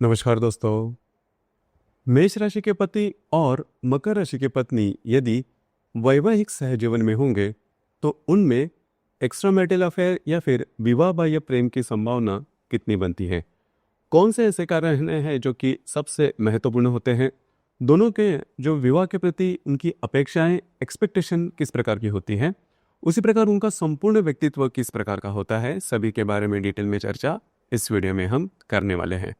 नमस्कार दोस्तों। मेष राशि के पति और मकर राशि की पत्नी यदि वैवाहिक सहजीवन में होंगे तो उनमें एक्स्ट्रा मैरिटल अफेयर या फिर विवाह बाह्य प्रेम की संभावना कितनी बनती है? कौन से ऐसे कारण हैं जो कि सबसे महत्वपूर्ण होते हैं? दोनों के जो विवाह के प्रति उनकी अपेक्षाएं एक्सपेक्टेशन किस प्रकार की होती हैं, उसी प्रकार उनका संपूर्ण व्यक्तित्व किस प्रकार का होता है, सभी के बारे में डिटेल में चर्चा इस वीडियो में हम करने वाले हैं।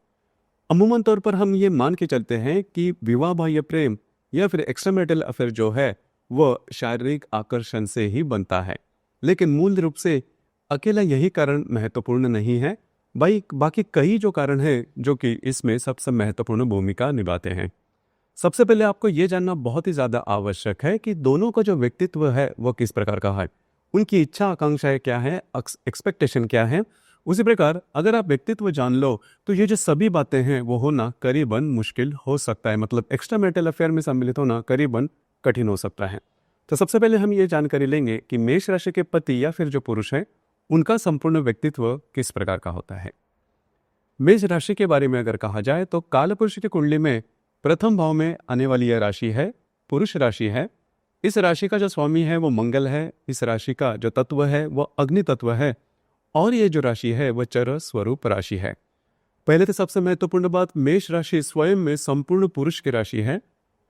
अमूमन तौर पर हम ये मान के चलते हैं कि विवाह बाह्य प्रेम या फिर एक्स्ट्रामैरिटल अफेयर जो है वह शारीरिक आकर्षण से ही बनता है, लेकिन मूल रूप से अकेला यही कारण महत्वपूर्ण नहीं है। बाकी कई जो कारण हैं जो कि इसमें सबसे महत्वपूर्ण भूमिका निभाते हैं। सबसे पहले आपको ये जानना बहुत ही ज्यादा आवश्यक है कि दोनों का जो व्यक्तित्व है वह किस प्रकार का है, उनकी इच्छा आकांक्षाएं क्या है, एक्सपेक्टेशन क्या है। उसी प्रकार अगर आप व्यक्तित्व जान लो तो ये जो सभी बातें हैं वो होना करीबन मुश्किल हो सकता है, मतलब एक्स्ट्रा मैरिटल अफेयर में सम्मिलित होना करीबन कठिन हो सकता है। तो सबसे पहले हम ये जानकारी लेंगे कि मेष राशि के पति या फिर जो पुरुष है उनका संपूर्ण व्यक्तित्व किस प्रकार का होता है। मेष राशि के बारे में अगर कहा जाए तो कालपुरुष की कुंडली में प्रथम भाव में आने वाली यह राशि है पुरुष राशि है। इस राशि का जो स्वामी है वो मंगल है। इस राशि का जो तत्व है वह अग्नि तत्व है और ये जो राशि है वह चर स्वरूप राशि है। पहले तो सबसे महत्वपूर्ण बात, मेष राशि स्वयं में संपूर्ण पुरुष की राशि है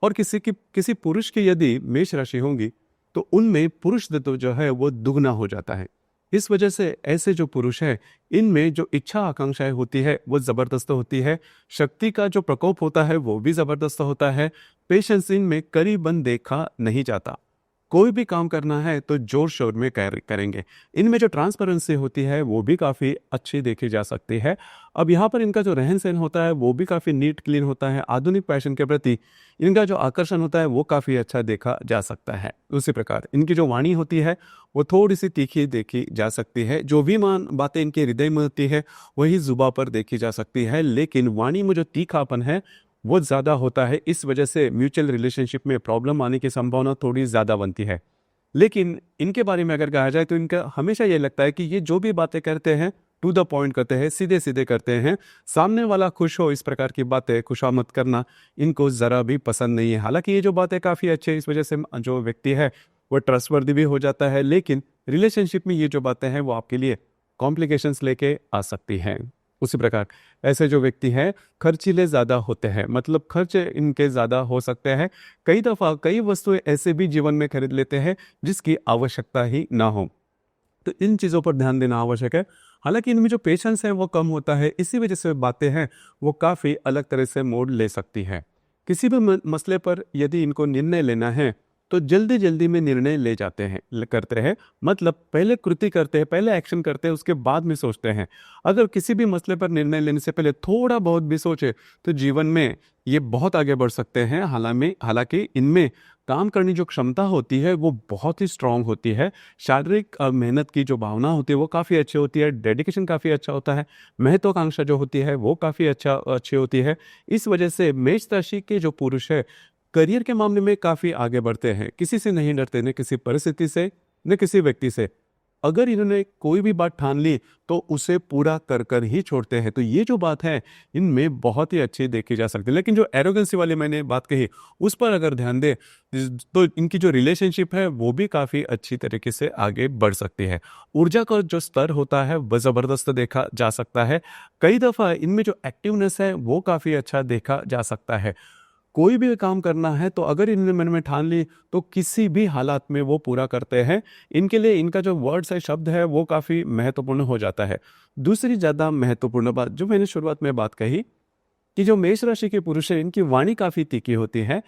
और किसी पुरुष की यदि मेष राशि होगी तो उनमें पुरुष तत्व जो है वो दुगना हो जाता है। इस वजह से ऐसे जो पुरुष है इनमें जो इच्छा आकांक्षाएं होती है वो जबरदस्त होती है, शक्ति का जो प्रकोप होता है वो भी जबरदस्त होता है। पेशेंस इनमें करीबन देखा नहीं जाता। कोई भी काम करना है तो जोर शोर में करेंगे। इनमें जो ट्रांसपेरेंसी होती है वो भी काफ़ी अच्छी देखी जा सकती है। अब यहाँ पर इनका जो रहन सहन होता है वो भी काफ़ी नीट क्लीन होता है। आधुनिक फैशन के प्रति इनका जो आकर्षण होता है वो काफ़ी अच्छा देखा जा सकता है। उसी प्रकार इनकी जो वाणी होती है वो थोड़ी सी तीखी देखी जा सकती है। जो भी बातें इनके हृदय में होती है वही जुबां पर देखी जा सकती है, लेकिन वाणी में जो तीखापन है वो ज़्यादा होता है। इस वजह से म्यूचुअल रिलेशनशिप में प्रॉब्लम आने की संभावना थोड़ी ज़्यादा बनती है। लेकिन इनके बारे में अगर कहा जाए तो इनका हमेशा ये लगता है कि ये जो भी बातें करते हैं टू द पॉइंट करते हैं, सीधे सीधे करते हैं। सामने वाला खुश हो इस प्रकार की बातें खुशामद करना इनको ज़रा भी पसंद नहीं है। हालांकि ये जो बातें काफ़ी अच्छी है, इस वजह से जो व्यक्ति है वो ट्रस्टवर्दी भी हो जाता है, लेकिन रिलेशनशिप में ये जो बातें हैं वो आपके लिए कॉम्प्लिकेशंस लेके आ सकती हैं। उसी प्रकार ऐसे जो व्यक्ति हैं खर्चीले ज़्यादा होते हैं, मतलब खर्च इनके ज़्यादा हो सकते हैं। कई दफ़ा कई वस्तुएं ऐसे भी जीवन में खरीद लेते हैं जिसकी आवश्यकता ही ना हो, तो इन चीज़ों पर ध्यान देना आवश्यक है। हालांकि इनमें जो पेशेंस है वो कम होता है, इसी वजह से बातें हैं वो काफ़ी अलग तरह से मोड़ ले सकती है। किसी भी मसले पर यदि इनको निर्णय लेना है तो जल्दी जल्दी में निर्णय ले जाते हैं करते हैं, मतलब पहले कृति करते हैं, पहले एक्शन करते हैं, उसके बाद में सोचते हैं। अगर किसी भी मसले पर निर्णय लेने से पहले थोड़ा बहुत भी सोचे तो जीवन में ये बहुत आगे बढ़ सकते हैं। हालांकि इनमें काम करने की जो क्षमता होती है वो बहुत ही स्ट्रांग होती है। शारीरिक मेहनत की जो भावना होती है वो काफ़ी अच्छी होती है। डेडिकेशन काफ़ी अच्छा होता है। महत्वाकांक्षा जो होती है वो काफ़ी अच्छी होती है। इस वजह से मेष राशि के जो पुरुष है करियर के मामले में काफ़ी आगे बढ़ते हैं। किसी से नहीं डरते, न किसी परिस्थिति से न किसी व्यक्ति से। अगर इन्होंने कोई भी बात ठान ली तो उसे पूरा कर कर ही छोड़ते हैं। तो ये जो बात है इनमें बहुत ही अच्छी देखी जा सकती है। लेकिन जो एरोगेंसी वाली मैंने बात कही उस पर अगर ध्यान दे तो इनकी जो रिलेशनशिप है वो भी काफ़ी अच्छी तरीके से आगे बढ़ सकती है। ऊर्जा का जो स्तर होता है वह ज़बरदस्त देखा जा सकता है। कई दफ़ा इनमें जो एक्टिवनेस है वो काफ़ी अच्छा देखा जा सकता है। कोई भी काम करना है तो अगर इन्होंने मन में ठान ली तो किसी भी हालात में वो पूरा करते हैं। इनके लिए इनका जो वर्ड्स है, शब्द है, वो काफ़ी महत्वपूर्ण हो जाता है। दूसरी ज़्यादा महत्वपूर्ण बात जो मैंने शुरुआत में बात कही कि जो मेष राशि के पुरुष है इनकी वाणी काफ़ी तीखी होती है।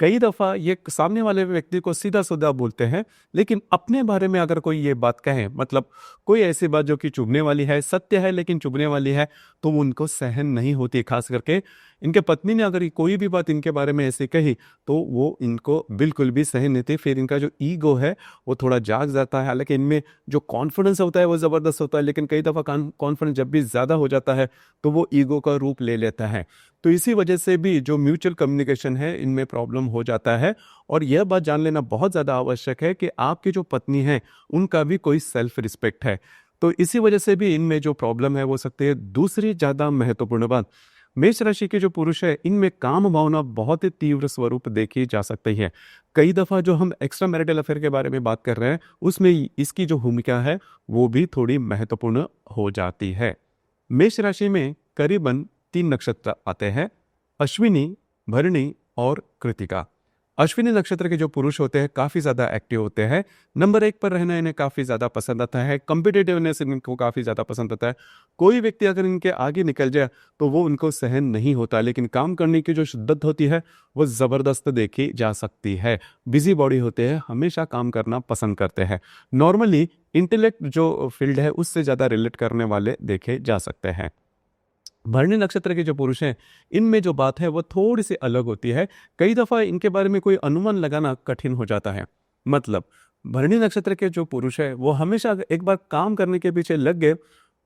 कई दफ़ा ये सामने वाले व्यक्ति को सीधा सीधा बोलते हैं, लेकिन अपने बारे में अगर कोई ये बात कहे, मतलब कोई ऐसी बात जो कि चुभने वाली है, सत्य है लेकिन चुभने वाली है, तो वो उनको सहन नहीं होती। खास करके इनके पत्नी ने अगर कोई भी बात इनके बारे में ऐसी कही तो वो इनको बिल्कुल भी सहन नहीं थी। फिर इनका जो ईगो है वो थोड़ा जाग जाता है। हालांकि इनमें जो कॉन्फिडेंस होता है वो ज़बरदस्त होता है, लेकिन कई दफ़ा कॉन्फिडेंस जब भी ज़्यादा हो जाता है तो वो ईगो का रूप ले लेता है। तो इसी वजह से भी जो म्यूचुअल कम्युनिकेशन है इनमें प्रॉब्लम हो जाता है। और यह बात जान लेना बहुत ज़्यादा आवश्यक है कि आपकी जो पत्नी है उनका भी कोई सेल्फ रिस्पेक्ट है। तो इसी वजह से भी इनमें जो प्रॉब्लम है वो सकती है। दूसरी ज़्यादा महत्वपूर्ण बात, मेष राशि के जो पुरुष है इनमें काम भावना बहुत ही तीव्र स्वरूप देखी जा सकती है। कई दफा जो हम एक्स्ट्रा मैरिटल अफेयर के बारे में बात कर रहे हैं उसमें इसकी जो भूमिका है वो भी थोड़ी महत्वपूर्ण हो जाती है। मेष राशि में करीबन 3 नक्षत्र आते हैं, अश्विनी, भरणी और कृतिका। अश्विनी नक्षत्र के जो पुरुष होते हैं काफी ज्यादा एक्टिव होते हैं, नंबर 1 पर रहना इन्हें काफी ज्यादा पसंद आता है, कॉम्पिटिटिवनेस इनको काफी ज्यादा पसंद आता है। कोई व्यक्ति अगर इनके आगे निकल जाए तो वो उनको सहन नहीं होता, लेकिन काम करने की जो शिद्दत होती है वो जबरदस्त देखी जा सकती है। बिजी बॉडी होते हैं, हमेशा काम करना पसंद करते हैं। नॉर्मली इंटेलेक्ट जो फील्ड है उससे ज्यादा रिलेट करने वाले देखे जा सकते हैं। भरणी नक्षत्र के जो पुरुष हैं इनमें जो बात है वो थोड़ी सी अलग होती है। कई दफा इनके बारे में कोई अनुमान लगाना कठिन हो जाता है। मतलब भरणी नक्षत्र के जो पुरुष है वो हमेशा एक बार काम करने के पीछे लग गए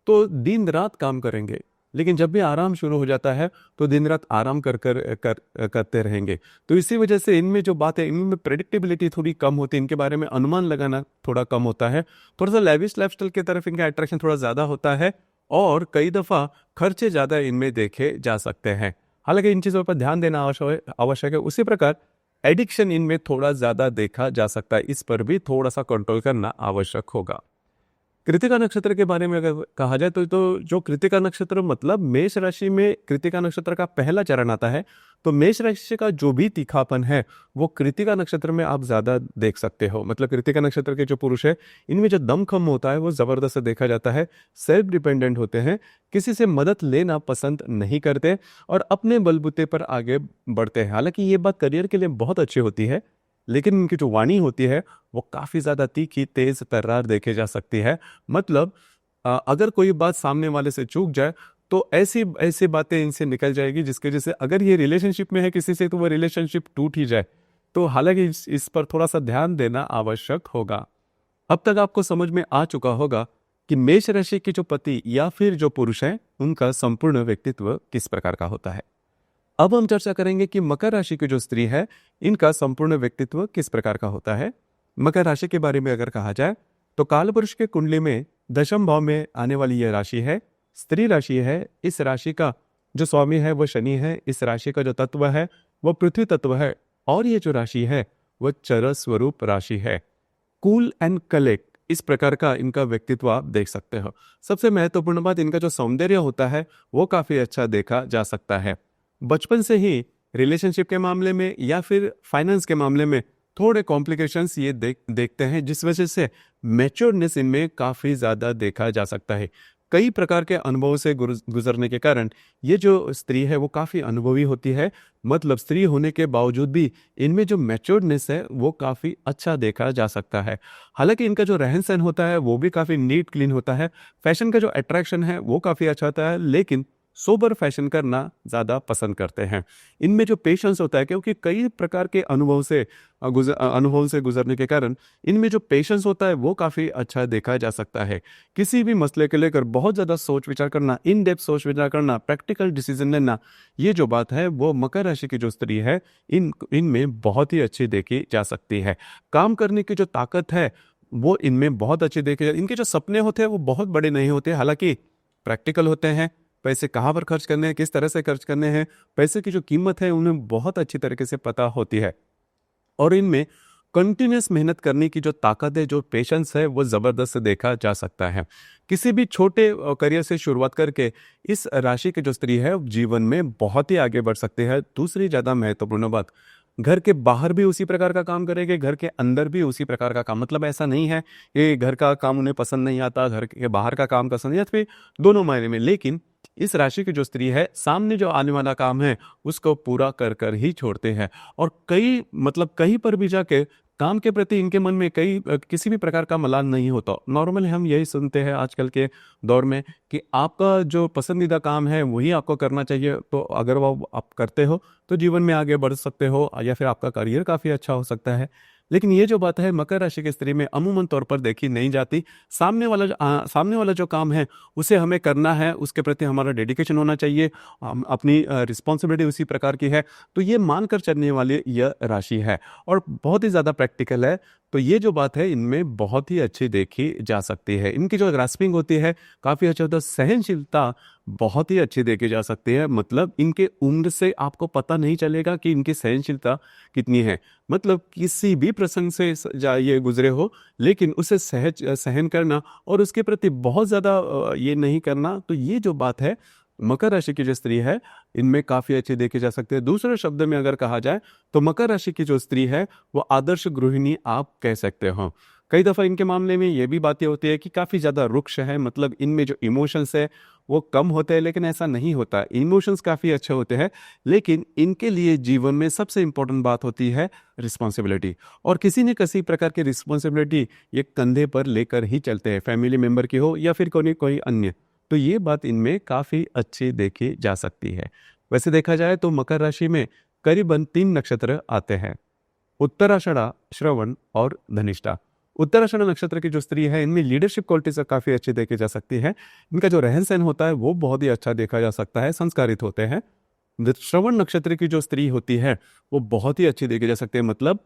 तो दिन रात काम करेंगे, लेकिन जब भी आराम शुरू हो जाता है तो दिन रात आराम करते रहेंगे। तो इसी वजह से इनमें जो बात है इनमें प्रेडिक्टेबिलिटी थोड़ी कम होती है, इनके बारे में अनुमान लगाना थोड़ा कम होता है। थोड़ा सा लेविश लाइफस्टाइल की तरफ इनका अट्रैक्शन थोड़ा ज्यादा होता है और कई दफा खर्चे ज्यादा इनमें देखे जा सकते हैं। हालांकि इन चीजों पर ध्यान देना आवश्यक है। उसी प्रकार एडिक्शन इनमें थोड़ा ज्यादा देखा जा सकता है, इस पर भी थोड़ा सा कंट्रोल करना आवश्यक होगा। कृतिका नक्षत्र के बारे में अगर कहा जाए तो जो कृतिका नक्षत्र मतलब मेष राशि में कृतिका नक्षत्र का पहला चरण आता है, तो मेष राशि का जो भी तीखापन है वो कृतिका नक्षत्र में आप ज्यादा देख सकते हो। मतलब कृतिका नक्षत्र के जो पुरुष है इनमें जो दमखम होता है वो जबरदस्त देखा जाता है, सेल्फ डिपेंडेंट होते हैं, किसी से मदद लेना पसंद नहीं करते और अपने बलबूते पर आगे बढ़ते हैं। हालांकि ये बात करियर के लिए बहुत अच्छी होती है, लेकिन इनकी जो वाणी होती है वो काफी ज्यादा तीखी, तेज, तर्रार देखे जा सकती है। मतलब अगर कोई बात सामने वाले से चूक जाए तो ऐसी ऐसी बातें इनसे निकल जाएगी जिसके वजह से अगर ये रिलेशनशिप में है किसी से तो वो रिलेशनशिप टूट ही जाए। तो हालांकि इस पर थोड़ा सा ध्यान देना आवश्यक होगा। अब तक आपको समझ में आ चुका होगा कि मेष राशि के जो पति या फिर जो पुरुष है उनका संपूर्ण व्यक्तित्व किस प्रकार का होता है। अब हम चर्चा करेंगे कि मकर राशि की जो स्त्री है इनका संपूर्ण व्यक्तित्व किस प्रकार का होता है। मकर राशि के बारे में अगर कहा जाए तो कालपुरुष के कुंडली में दशम भाव में आने वाली यह राशि है, स्त्री राशि है। इस राशि का जो स्वामी है वो शनि है, इस राशि का जो तत्व है वो पृथ्वी तत्व है और ये जो राशि है वह चरस स्वरूप राशि है। कूल एंड कलेक्ट, इस प्रकार का इनका व्यक्तित्व आप देख सकते हो। सबसे महत्वपूर्ण बात, इनका जो सौंदर्य होता है वो काफी अच्छा देखा जा सकता है। बचपन से ही रिलेशनशिप के मामले में या फिर फाइनेंस के मामले में थोड़े कॉम्प्लिकेशंस ये देखते हैं, जिस वजह से मैच्योरनेस इनमें काफी ज्यादा देखा जा सकता है। कई प्रकार के अनुभवों से गुजरने के कारण ये जो स्त्री है वो काफी अनुभवी होती है। मतलब स्त्री होने के बावजूद भी इनमें जो मैच्योरनेस है वो काफी अच्छा देखा जा सकता है। हालांकि इनका जो रहन सहन होता है वो भी काफी नीट क्लीन होता है। फैशन का जो अट्रैक्शन है वो काफी अच्छा होता है, लेकिन सोबर फैशन करना ज्यादा पसंद करते हैं। इनमें जो पेशेंस होता है, क्योंकि कई प्रकार के अनुभव से गुजरने के कारण इनमें जो पेशेंस होता है वो काफी अच्छा देखा जा सकता है। किसी भी मसले के लेकर बहुत ज्यादा सोच विचार करना, इन डेप्थ सोच विचार करना, प्रैक्टिकल डिसीजन लेना, ये जो बात है वो मकर राशि की जो स्त्री है इनमें बहुत ही अच्छी देखी जा सकती है। काम करने की जो ताकत है वो इनमें बहुत अच्छी देखी इनके जो सपने होते हैं वो बहुत बड़े नहीं होते, हालांकि प्रैक्टिकल होते हैं। पैसे कहाँ पर खर्च करने हैं, किस तरह से खर्च करने हैं, पैसे की जो कीमत है उन्हें बहुत अच्छी तरीके से पता होती है और इनमें कंटिन्यूस मेहनत करने की जो ताकत है, जो पेशेंस है वो जबरदस्त देखा जा सकता है। किसी भी छोटे करियर से शुरुआत करके इस राशि की जो स्त्री है जीवन में बहुत ही आगे बढ़ सकती है। दूसरी ज्यादा महत्वपूर्ण बात, घर के बाहर भी उसी प्रकार का काम करेंगे, घर के अंदर भी उसी प्रकार का काम। मतलब ऐसा नहीं है कि घर का काम उन्हें पसंद नहीं आता, घर के बाहर का काम पसंद नहीं आता, फिर दोनों मायने में। लेकिन इस राशि की जो स्त्री है सामने जो आने वाला काम है उसको पूरा कर कर ही छोड़ते हैं और कहीं पर भी जाके काम के प्रति इनके मन में किसी भी प्रकार का मलाल नहीं होता। नॉर्मली हम यही सुनते हैं आजकल के दौर में कि आपका जो पसंदीदा काम है वही आपको करना चाहिए, तो अगर वो आप करते हो तो जीवन में आगे बढ़ सकते हो या फिर आपका करियर काफ़ी अच्छा हो सकता है। लेकिन ये जो बात है मकर राशि की स्त्री में अमूमन तौर पर देखी नहीं जाती। सामने वाला जो काम है उसे हमें करना है, उसके प्रति हमारा डेडिकेशन होना चाहिए, अपनी रिस्पॉन्सिबिलिटी उसी प्रकार की है, तो ये मानकर चलने वाली यह राशि है और बहुत ही ज़्यादा प्रैक्टिकल है। तो ये जो बात है इनमें बहुत ही अच्छी देखी जा सकती है। इनकी जो ग्रास्पिंग होती है काफ़ी अच्छा होता है, सहनशीलता बहुत ही अच्छी देखी जा सकती है। मतलब इनके उम्र से आपको पता नहीं चलेगा कि इनकी सहनशीलता कितनी है। मतलब किसी भी प्रसंग से ये गुजरे हो, लेकिन उसे सहन करना और उसके प्रति बहुत ज़्यादा ये नहीं करना, तो ये जो बात है मकर राशि की जो स्त्री है इनमें काफ़ी अच्छी देखी जा सकती है। दूसरे शब्द में अगर कहा जाए तो मकर राशि की जो स्त्री है वो आदर्श गृहिणी आप कह सकते हो। कई दफ़ा इनके मामले में ये भी बातें होती है कि काफ़ी ज़्यादा रुक्ष है, मतलब इनमें जो इमोशंस है वो कम होते हैं, लेकिन ऐसा नहीं होता। इमोशंस काफ़ी अच्छे होते हैं, लेकिन इनके लिए जीवन में सबसे इम्पोर्टेंट बात होती है रिस्पॉन्सिबिलिटी। और किसी न किसी प्रकार की रिस्पॉन्सिबिलिटी ये कंधे पर लेकर ही चलते हैं, फैमिली मेम्बर की हो या फिर कोई अन्य। तो ये बात इनमें काफ़ी अच्छी देखी जा सकती है। वैसे देखा जाए तो मकर राशि में करीबन 3 नक्षत्र आते हैं, उत्तराषाढ़ा, श्रवण और धनिष्ठा। उत्तराषाढ़ा नक्षत्र की जो स्त्री है इनमें लीडरशिप क्वालिटीज काफ़ी अच्छी देखी जा सकती है। इनका जो रहन सहन होता है वो बहुत ही अच्छा देखा जा सकता है, संस्कारित होते हैं। श्रवण नक्षत्र की जो स्त्री होती है वो बहुत ही अच्छी देखी जा सकती है। मतलब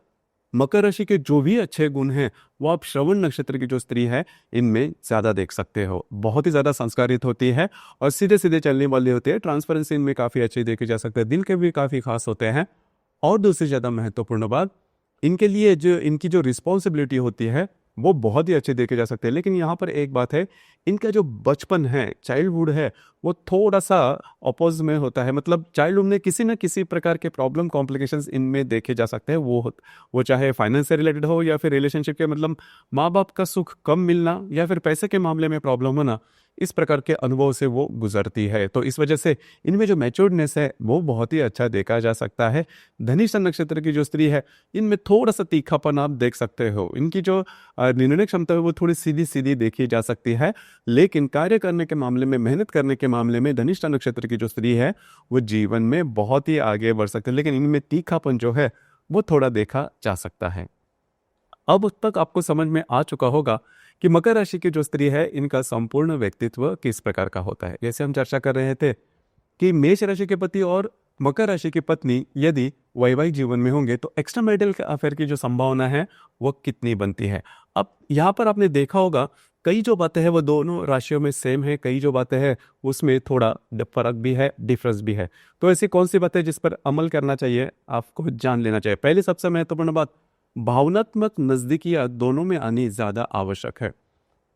मकर राशि के जो भी अच्छे गुण हैं वो आप श्रवण नक्षत्र की जो स्त्री है इनमें ज़्यादा देख सकते हो। बहुत ही ज़्यादा संस्कारित होती है और सीधे सीधे चलने वाली होती है। ट्रांसपेरेंसी इनमें काफ़ी अच्छी देखी जा सकती है, दिल के भी काफ़ी खास होते हैं। और दूसरी ज़्यादा महत्वपूर्ण बात, इनके लिए जो इनकी जो रिस्पॉन्सिबिलिटी होती है वो बहुत ही अच्छी देखे जा सकते हैं। लेकिन यहाँ पर एक बात है, इनका जो बचपन है, चाइल्डहुड है, वो थोड़ा सा अपोज में होता है। मतलब चाइल्डहुड में किसी न किसी प्रकार के प्रॉब्लम कॉम्प्लिकेशंस इनमें देखे जा सकते हैं। वो चाहे फाइनेंस से रिलेटेड हो या फिर रिलेशनशिप के, मतलब माँ बाप का सुख कम मिलना या फिर पैसे के मामले में प्रॉब्लम होना, इस प्रकार के अनुभव से वो गुजरती है। तो इस वजह से इनमें जो मैच्योर्डनेस है वो बहुत ही अच्छा देखा जा सकता है। धनिष्ठा नक्षत्र की जो स्त्री है इनमें थोड़ा सा तीखापन आप देख सकते हो। इनकी जो निर्णय क्षमता है वो थोड़ी सीधी सीधी देखी जा सकती है, लेकिन कार्य करने के मामले में, मेहनत करने के मामले में धनिष्ठा नक्षत्र की जो स्त्री है वो जीवन में बहुत ही आगे बढ़ सकती है। लेकिन इनमें तीखापन जो है वो थोड़ा देखा जा सकता है। अब तक आपको समझ में आ चुका होगा कि मकर राशि की जो स्त्री है इनका संपूर्ण व्यक्तित्व किस प्रकार का होता है। जैसे हम चर्चा कर रहे थे कि मेष राशि के पति और मकर राशि की पत्नी यदि वैवाहिक जीवन में होंगे तो एक्स्ट्रा मैरिटल अफेयर की जो संभावना है वो कितनी बनती है। अब यहाँ पर आपने देखा होगा कई जो बातें हैं वो दोनों राशियों में सेम है, कई जो बातें हैं उसमें थोड़ा फर्क भी है, डिफरेंस भी है। तो ऐसी कौन सी बातें जिस पर अमल करना चाहिए, आपको जान लेना चाहिए। पहली सबसे महत्वपूर्ण बात, भावनात्मक नजदीकियां दोनों में आनी ज्यादा आवश्यक है।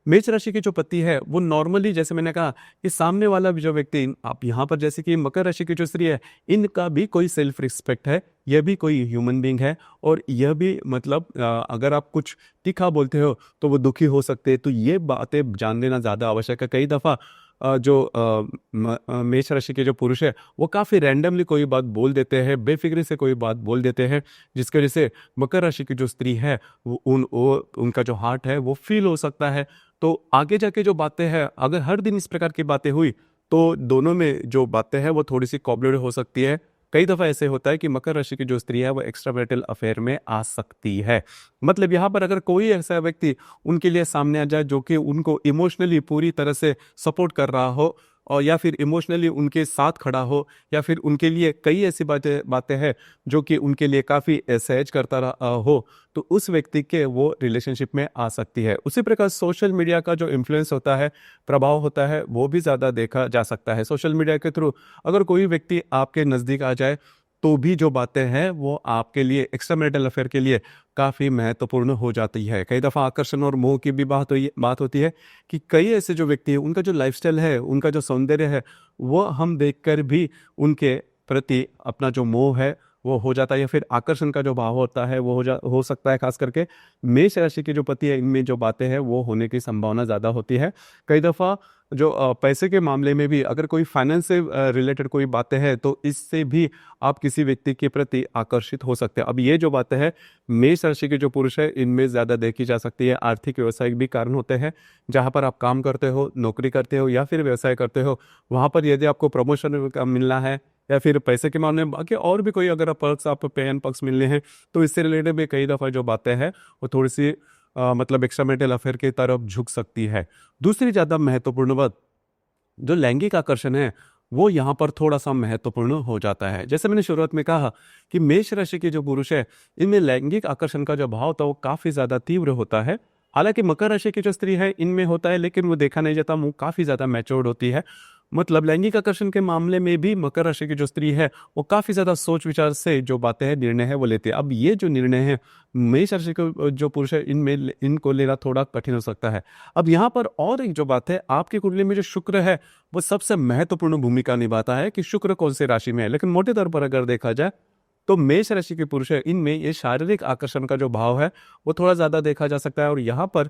मेष राशि के जो पति है वो नॉर्मली, जैसे मैंने कहा कि सामने वाला भी जो व्यक्ति, आप यहाँ पर जैसे कि मकर राशि की जो स्त्री है इनका भी कोई सेल्फ रिस्पेक्ट है, यह भी कोई ह्यूमन बीइंग है। और यह भी मतलब अगर आप कुछ तीखा बोलते हो तो वो दुखी हो सकते हैं। तो ये बातें जान लेना ज़्यादा आवश्यक है। कई दफ़ा मेष राशि के जो पुरुष है वो काफ़ी रैंडमली कोई बात बोल देते हैं, बेफिक्री से कोई बात बोल देते हैं, जिसकी वजह से मकर राशि की जो स्त्री है उनका जो हार्ट है वो फील हो सकता है। तो आगे जाके जो बातें हैं, अगर हर दिन इस प्रकार की बातें हुई तो दोनों में जो बातें हैं वो थोड़ी सी कॉम्प्लिकेटेड हो सकती है। कई दफ़ा ऐसे होता है कि मकर राशि की जो स्त्री है वो एक्स्ट्रा मैरिटल अफेयर में आ सकती है। मतलब यहाँ पर अगर कोई ऐसा व्यक्ति उनके लिए सामने आ जाए जो कि उनको इमोशनली पूरी तरह से सपोर्ट कर रहा हो, और या फिर इमोशनली उनके साथ खड़ा हो, या फिर उनके लिए कई ऐसी बातें हैं जो कि उनके लिए काफ़ी सहज करता रहा हो, तो उस व्यक्ति के वो रिलेशनशिप में आ सकती है। उसी प्रकार सोशल मीडिया का जो इन्फ्लुएंस होता है, प्रभाव होता है, वो भी ज़्यादा देखा जा सकता है। सोशल मीडिया के थ्रू अगर कोई व्यक्ति आपके नज़दीक आ जाए तो भी जो बातें हैं वो आपके लिए, एक्स्ट्रा मैरिटल अफेयर के लिए काफ़ी महत्वपूर्ण हो जाती है। कई दफ़ा आकर्षण और मोह की भी बात होती है कि कई ऐसे जो व्यक्ति हैं उनका जो लाइफस्टाइल है, उनका जो सौंदर्य है, वो हम देखकर भी उनके प्रति अपना जो मोह है वो हो जाता है, या फिर आकर्षण का जो भाव होता है वो हो सकता है। खास करके मेष राशि के जो पति है इनमें जो बातें हैं वो होने की संभावना ज़्यादा होती है। कई दफ़ा जो पैसे के मामले में भी अगर कोई फाइनेंस से रिलेटेड कोई बातें हैं तो इससे भी आप किसी व्यक्ति के प्रति आकर्षित हो सकते हैं। अब ये जो बातें हैं मेष राशि के जो पुरुष है इनमें ज़्यादा देखी जा सकती है। आर्थिक व्यवसायिक भी कारण होते हैं, जहाँ पर आप काम करते हो, नौकरी करते हो या फिर व्यवसाय करते हो, वहाँ पर यदि आपको प्रमोशन मिलना है या फिर पैसे के मामले में बाकी और भी कोई अगर पर्क्स, आप पे एंड पर्क्स मिलने हैं, तो इससे रिलेटेड भी कई दफ़ा जो बातें हैं वो थोड़ी सी मतलब एक्स्ट्रा मैरिटल अफेयर की तरफ झुक सकती है। दूसरी ज़्यादा महत्वपूर्ण बात, जो लैंगिक आकर्षण है वो यहाँ पर थोड़ा सा महत्वपूर्ण हो जाता है। जैसे मैंने शुरुआत में कहा कि मेष राशि के जो पुरुष है, इनमें लैंगिक आकर्षण का जो भाव था वो काफी ज्यादा तीव्र होता है। हालांकि मकर राशि की जो स्त्री है इनमें होता है, लेकिन वो देखा नहीं जाता, वो काफी ज्यादा मैच्योर्ड होती है। मतलब लैंगिक आकर्षण के मामले में भी मकर राशि की जो स्त्री है वो काफी ज्यादा सोच विचार से जो बातें हैं, निर्णय है वो लेती है। अब ये जो निर्णय है मेष राशि के जो पुरुष है इनमें इनको लेना थोड़ा कठिन हो सकता है। अब यहाँ पर और एक जो बात है, आपकी कुंडली में जो शुक्र है वो सबसे महत्वपूर्ण भूमिका निभाता है कि शुक्र कौन सी राशि में है। लेकिन मोटे तौर पर अगर देखा जाए तो मेष राशि के पुरुष है इनमें ये शारीरिक आकर्षण का जो भाव है वो थोड़ा ज्यादा देखा जा सकता है। और यहाँ पर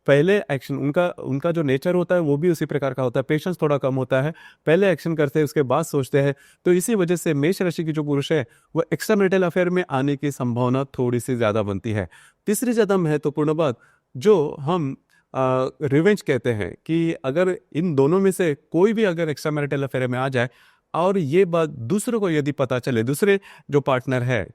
पहले एक्शन उनका उनका जो नेचर होता है वो भी उसी प्रकार का होता है। पेशेंस थोड़ा कम होता है, पहले एक्शन करते हैं उसके बाद सोचते हैं। तो इसी वजह से मेष राशि की जो पुरुष है वो एक्स्ट्रा मैरिटल अफेयर में आने की संभावना थोड़ी सी ज्यादा बनती है। तीसरी ज्यादा महत्वपूर्ण बात जो हम रिवेंज कहते हैं कि अगर इन दोनों में से कोई भी अगर एक्स्ट्रा मैरिटल अफेयर में आ जाए और ये बात दूसरों को यदि पता चले, दूसरे जो पार्टनर है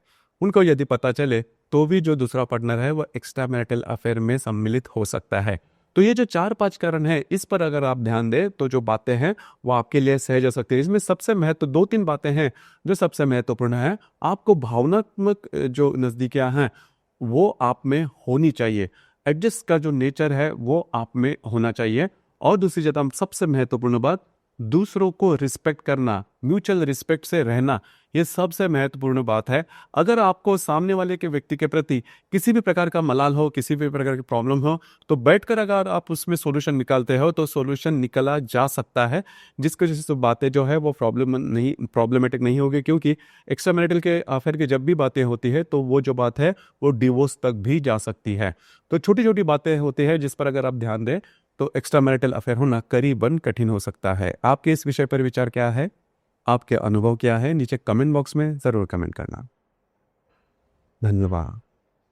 उनको यदि पता चले, तो भी जो दूसरा पार्टनर है वो एक्स्ट्रा मैरिटल अफेयर में सम्मिलित हो सकता है। तो ये जो 4-5 कारण है इस पर अगर आप ध्यान दें तो जो बातें हैं वो आपके लिए सहज हो सकती है। इसमें सबसे महत्व 2-3 बातें हैं जो सबसे महत्वपूर्ण है। आपको भावनात्मक जो नजदीकियां हैं वो आप में होनी चाहिए। एडजस्ट का जो नेचर है वो आप में होना चाहिए। और दूसरी ज्यादा सबसे महत्वपूर्ण बात, दूसरों को रिस्पेक्ट करना, म्यूचुअल रिस्पेक्ट से रहना, ये सबसे महत्वपूर्ण बात है। अगर आपको सामने वाले के व्यक्ति के प्रति किसी भी प्रकार का मलाल हो, किसी भी प्रकार की प्रॉब्लम हो, तो बैठकर अगर आप उसमें सॉल्यूशन निकालते हो तो सॉल्यूशन निकाला जा सकता है, जिसकी वजह से बातें जो है वो प्रॉब्लमेटिक नहीं होगी। क्योंकि एक्स्ट्रा मैरिटल के अफेयर की जब भी बातें होती है तो वो जो बात है वो डिवोर्स तक भी जा सकती है। तो छोटी छोटी बातें होती है जिस पर अगर आप ध्यान दें तो एक्स्ट्रा मैरिटल अफेयर होना करीबन कठिन हो सकता है। आपके इस विषय पर विचार क्या है, आपके अनुभव क्या है, नीचे कमेंट बॉक्स में जरूर कमेंट करना। धन्यवाद।